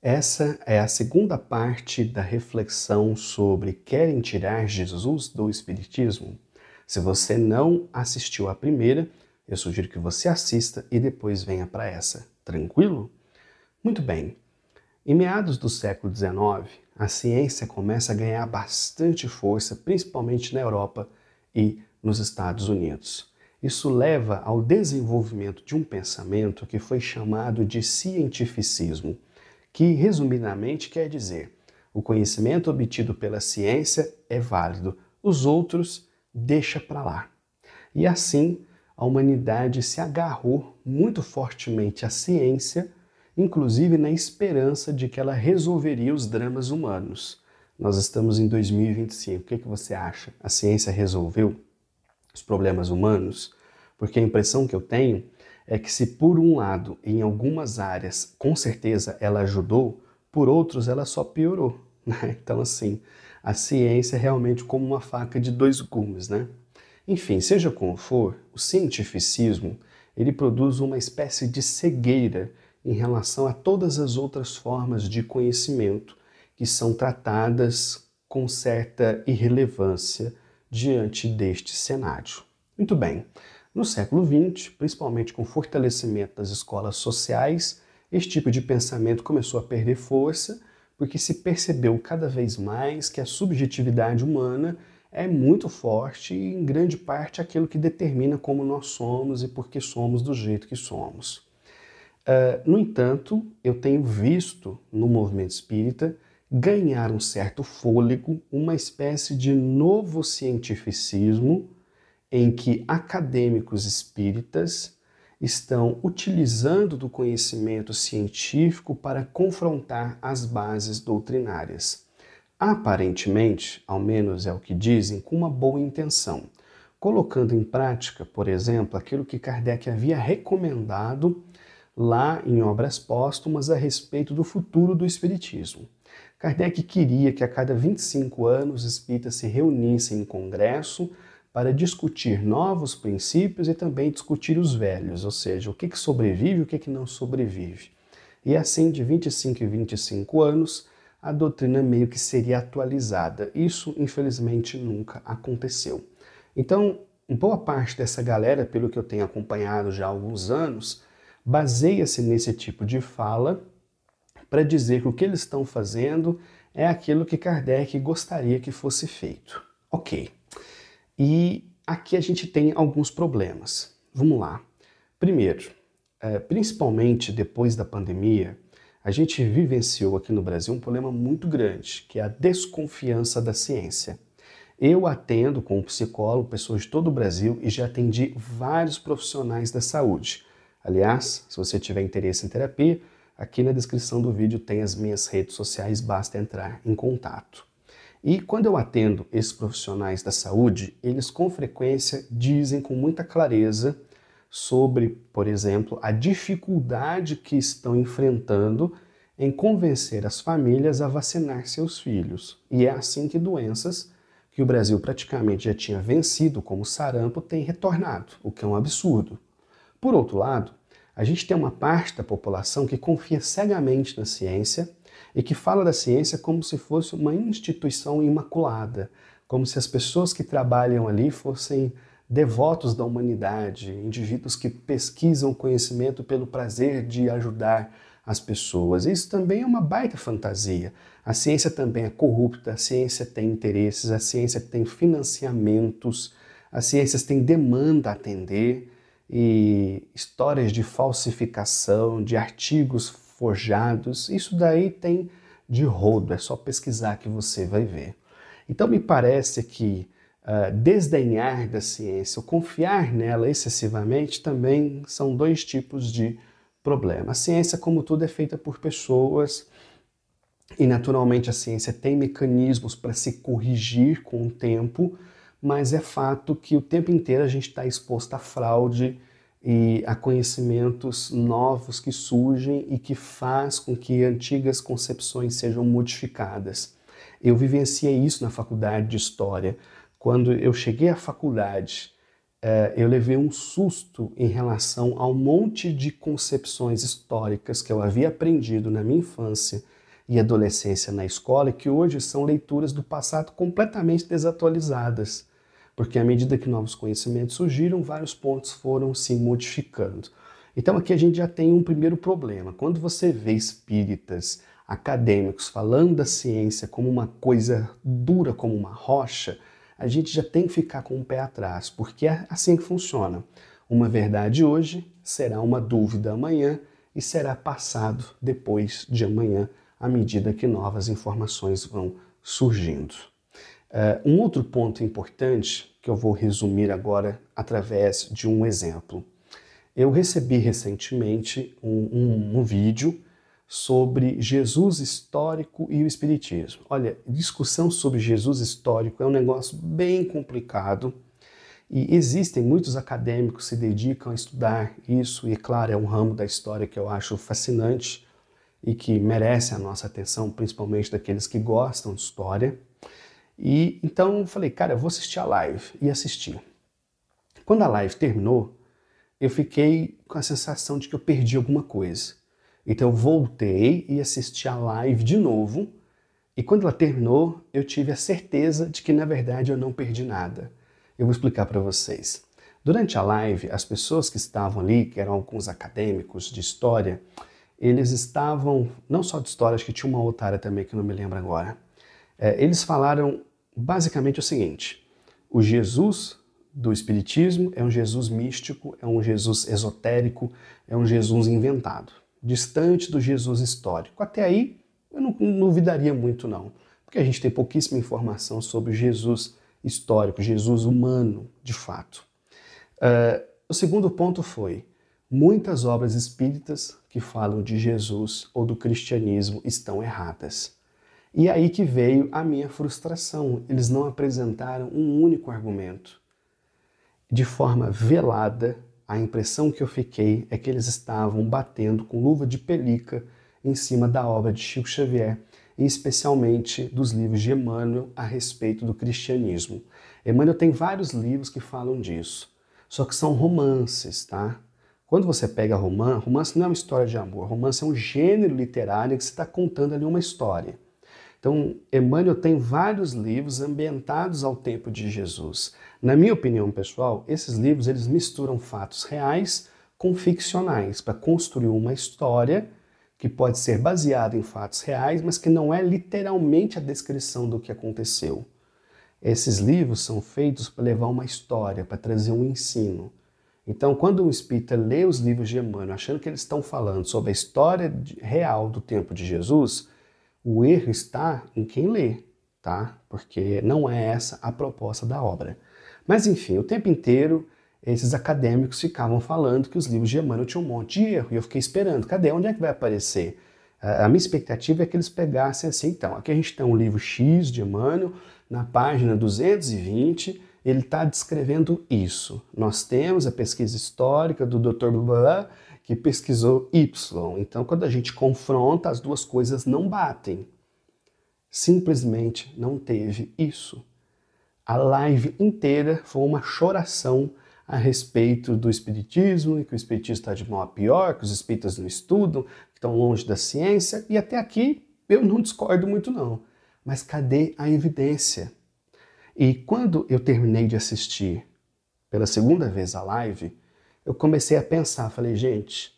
Essa é a segunda parte da reflexão sobre querem tirar Jesus do Espiritismo? Se você não assistiu à primeira, eu sugiro que você assista e depois venha para essa. Tranquilo? Muito bem. Em meados do século XIX, a ciência começa a ganhar bastante força, principalmente na Europa e nos Estados Unidos. Isso leva ao desenvolvimento de um pensamento que foi chamado de cientificismo, que resumidamente quer dizer: o conhecimento obtido pela ciência é válido, os outros deixa para lá. E assim, a humanidade se agarrou muito fortemente à ciência, inclusive na esperança de que ela resolveria os dramas humanos. Nós estamos em 2025. O que você acha? A ciência resolveu os problemas humanos? Porque a impressão que eu tenho é que se por um lado, em algumas áreas, com certeza ela ajudou, por outros ela só piorou, né? Então assim, a ciência é realmente como uma faca de dois gumes, né? Enfim, seja como for, o cientificismo, ele produz uma espécie de cegueira em relação a todas as outras formas de conhecimento que são tratadas com certa irrelevância diante deste cenário. Muito bem. No século XX, principalmente com o fortalecimento das escolas sociais, esse tipo de pensamento começou a perder força, porque se percebeu cada vez mais que a subjetividade humana é muito forte e, em grande parte, aquilo que determina como nós somos e por que somos do jeito que somos. No entanto, eu tenho visto no movimento espírita ganhar um certo fôlego, uma espécie de novo cientificismo em que acadêmicos espíritas estão utilizando do conhecimento científico para confrontar as bases doutrinárias. Aparentemente, ao menos é o que dizem, com uma boa intenção, colocando em prática, por exemplo, aquilo que Kardec havia recomendado lá em obras póstumas a respeito do futuro do Espiritismo. Kardec queria que a cada 25 anos os espíritas se reunissem em congresso para discutir novos princípios e também discutir os velhos, ou seja, o que sobrevive e o que não sobrevive. E assim, de 25 em 25 anos, a doutrina meio que seria atualizada. Isso, infelizmente, nunca aconteceu. Então, boa parte dessa galera, pelo que eu tenho acompanhado já há alguns anos, baseia-se nesse tipo de fala para dizer que o que eles estão fazendo é aquilo que Kardec gostaria que fosse feito. Ok. E aqui a gente tem alguns problemas. Vamos lá. Primeiro, principalmente depois da pandemia, a gente vivenciou aqui no Brasil um problema muito grande, que é a desconfiança da ciência. Eu atendo como psicólogo pessoas de todo o Brasil e já atendi vários profissionais da saúde. Aliás, se você tiver interesse em terapia, aqui na descrição do vídeo tem as minhas redes sociais, basta entrar em contato. E quando eu atendo esses profissionais da saúde, eles com frequência dizem com muita clareza sobre, por exemplo, a dificuldade que estão enfrentando em convencer as famílias a vacinar seus filhos. E é assim que doenças que o Brasil praticamente já tinha vencido, como sarampo, têm retornado, o que é um absurdo. Por outro lado, a gente tem uma parte da população que confia cegamente na ciência e que fala da ciência como se fosse uma instituição imaculada, como se as pessoas que trabalham ali fossem devotos da humanidade, indivíduos que pesquisam conhecimento pelo prazer de ajudar as pessoas. Isso também é uma baita fantasia. A ciência também é corrupta, a ciência tem interesses, a ciência tem financiamentos, a ciência tem demanda a atender e histórias de falsificação, de artigos forjados, isso daí tem de rodo, é só pesquisar que você vai ver. Então me parece que desdenhar da ciência ou confiar nela excessivamente também são dois tipos de problema. A ciência, como tudo, é feita por pessoas e naturalmente a ciência tem mecanismos para se corrigir com o tempo, mas é fato que o tempo inteiro a gente está exposto à fraude e a conhecimentos novos que surgem e que faz com que antigas concepções sejam modificadas. Eu vivenciei isso na faculdade de História. Quando eu cheguei à faculdade eu levei um susto em relação ao monte de concepções históricas que eu havia aprendido na minha infância e adolescência na escola, e que hoje são leituras do passado completamente desatualizadas, porque à medida que novos conhecimentos surgiram, vários pontos foram se modificando. Então aqui a gente já tem um primeiro problema. Quando você vê espíritas, acadêmicos falando da ciência como uma coisa dura, como uma rocha, a gente já tem que ficar com o pé atrás, porque é assim que funciona. Uma verdade hoje será uma dúvida amanhã e será passado depois de amanhã, à medida que novas informações vão surgindo. Um outro ponto importante que eu vou resumir agora através de um exemplo. Eu recebi recentemente um vídeo sobre Jesus histórico e o Espiritismo. Olha, discussão sobre Jesus histórico é um negócio bem complicado e existem muitos acadêmicos que se dedicam a estudar isso e, claro, é um ramo da história que eu acho fascinante e que merece a nossa atenção, principalmente daqueles que gostam de história. E então eu falei, cara, eu vou assistir a live, e assisti. Quando a live terminou, eu fiquei com a sensação de que eu perdi alguma coisa. Então eu voltei e assisti a live de novo, e quando ela terminou, eu tive a certeza de que, na verdade, eu não perdi nada. Eu vou explicar para vocês. Durante a live, as pessoas que estavam ali, que eram alguns acadêmicos de história, eles estavam, não só de história, acho que tinha uma outra área também que eu não me lembro agora. Eles falaram basicamente o seguinte: o Jesus do Espiritismo é um Jesus místico, é um Jesus esotérico, é um Jesus inventado, distante do Jesus histórico. Até aí, eu não duvidaria muito não, porque a gente tem pouquíssima informação sobre o Jesus histórico, Jesus humano, de fato. O segundo ponto foi: muitas obras espíritas que falam de Jesus ou do cristianismo estão erradas. E aí que veio a minha frustração. Eles não apresentaram um único argumento. De forma velada, a impressão que eu fiquei é que eles estavam batendo com luva de pelica em cima da obra de Chico Xavier, e especialmente dos livros de Emmanuel a respeito do cristianismo. Emmanuel tem vários livros que falam disso, só que são romances, tá? Quando você pega romance não é uma história de amor, romance é um gênero literário que você está contando ali uma história. Então, Emmanuel tem vários livros ambientados ao tempo de Jesus. Na minha opinião pessoal, esses livros eles misturam fatos reais com ficcionais para construir uma história que pode ser baseada em fatos reais, mas que não é literalmente a descrição do que aconteceu. Esses livros são feitos para levar uma história, para trazer um ensino. Então, quando um espírita lê os livros de Emmanuel achando que eles estão falando sobre a história real do tempo de Jesus, o erro está em quem lê, tá? Porque não é essa a proposta da obra. Mas enfim, o tempo inteiro esses acadêmicos ficavam falando que os livros de Emmanuel tinham um monte de erro, e eu fiquei esperando, cadê? Onde é que vai aparecer? A minha expectativa é que eles pegassem assim, então, aqui a gente tem um livro X de Emmanuel, na página 220, ele está descrevendo isso. Nós temos a pesquisa histórica do Dr. Blá, que pesquisou Y. Então, quando a gente confronta, as duas coisas não batem. Simplesmente não teve isso. A live inteira foi uma choração a respeito do espiritismo, e que o espiritismo está de mal a pior, que os espíritas não estudam, que estão longe da ciência, e até aqui eu não discordo muito não. Mas cadê a evidência? E quando eu terminei de assistir pela segunda vez a live, eu comecei a pensar, falei, gente,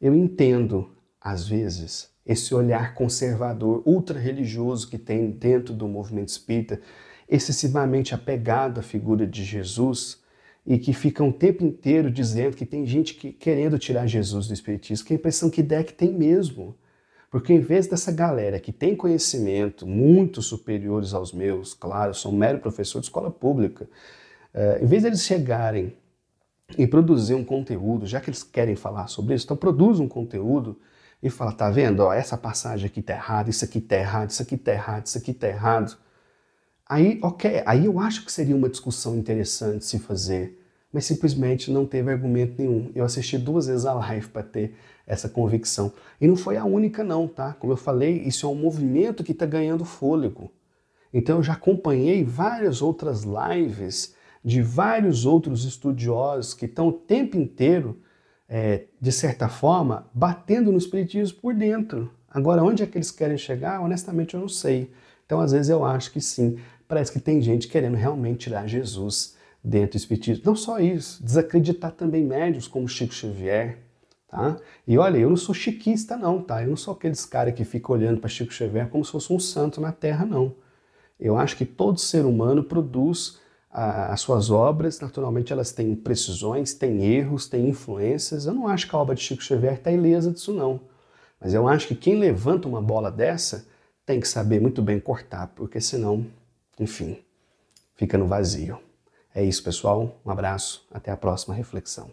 eu entendo, às vezes, esse olhar conservador, ultra-religioso que tem dentro do movimento espírita, excessivamente apegado à figura de Jesus, e que fica o tempo inteiro dizendo que tem gente querendo tirar Jesus do espiritismo, que a impressão que dá é que tem mesmo. Porque em vez dessa galera que tem conhecimento muito superiores aos meus, claro, eu sou um mero professor de escola pública, em vez deles chegarem e produzir um conteúdo, já que eles querem falar sobre isso, então produz um conteúdo e fala, tá vendo, ó, essa passagem aqui tá errada, isso aqui tá errado, isso aqui tá errado, isso aqui tá errado. Aí, ok, aí eu acho que seria uma discussão interessante se fazer, mas simplesmente não teve argumento nenhum. Eu assisti 2 vezes a live para ter essa convicção. E não foi a única não, tá? Como eu falei, isso é um movimento que está ganhando fôlego. Então eu já acompanhei várias outras lives de vários outros estudiosos que estão o tempo inteiro, de certa forma, batendo no espiritismo por dentro. Agora, onde é que eles querem chegar? Honestamente, eu não sei. Então, às vezes, eu acho que sim. Parece que tem gente querendo realmente tirar Jesus dentro do espiritismo. Não só isso, desacreditar também médiuns como Chico Xavier, tá? E olha, eu não sou chiquista não, tá? Eu não sou aqueles caras que ficam olhando para Chico Xavier como se fosse um santo na Terra, não. Eu acho que todo ser humano produz as suas obras, naturalmente elas têm precisões, têm erros, têm influências. Eu não acho que a obra de Chico Xavier está ilesa disso não. Mas eu acho que quem levanta uma bola dessa tem que saber muito bem cortar, porque senão, enfim, fica no vazio. É isso, pessoal. Um abraço. Até a próxima reflexão.